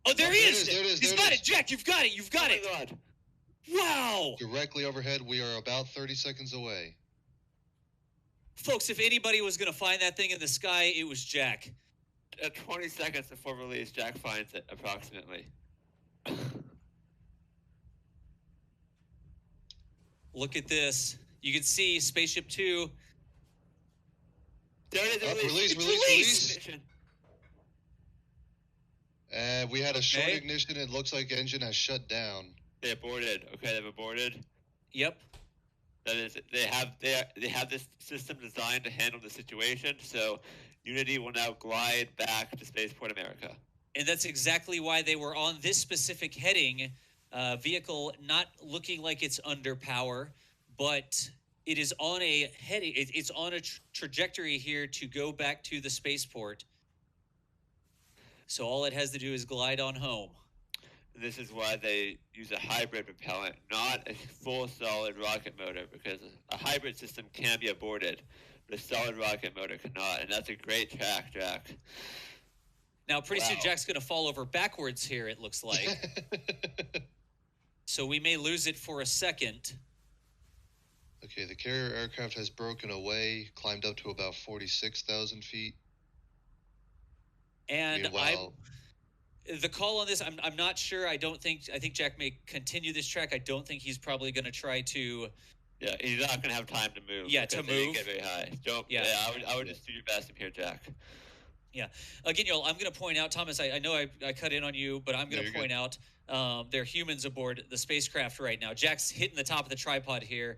Oh, there he is. There it is. He's got it. Jack, you've got it. You've got it. Oh my God. Wow. Directly overhead. We are about 30 seconds away. Folks, if anybody was going to find that thing in the sky, it was Jack. 20 seconds before release, Jack finds it, approximately. Look at this. You can see SpaceShipTwo. There it is. Release. And we had a short Okay. ignition. It looks like engine has shut down. They aborted. Okay, they've aborted. Yep. That is, they have this system designed to handle the situation. So Unity will now glide back to Spaceport America. And that's exactly why they were on this specific heading. Vehicle not looking like it's under power, but it is on a heading. It's on a trajectory here to go back to the spaceport. So all it has to do is glide on home. This is why they use a hybrid propellant, not a full solid rocket motor, because a hybrid system can be aborted, but a solid rocket motor cannot, and that's a great track, Jack. Now, pretty soon Jack's going to fall over backwards here, it looks like. So we may lose it for a second. Okay, the carrier aircraft has broken away, climbed up to about 46,000 feet. And Meanwhile, the call on this, I'm not sure. I think Jack may continue this track. I don't think he's probably going to try to. Yeah, he's not going to have time to move. Yeah, to they move. get very high. I would just do your best up here, Jack. Yeah. Again, y'all, I'm going to point out, Thomas, I know I cut in on you, but I'm going to point out there are humans aboard the spacecraft right now. Jack's hitting the top of the tripod here.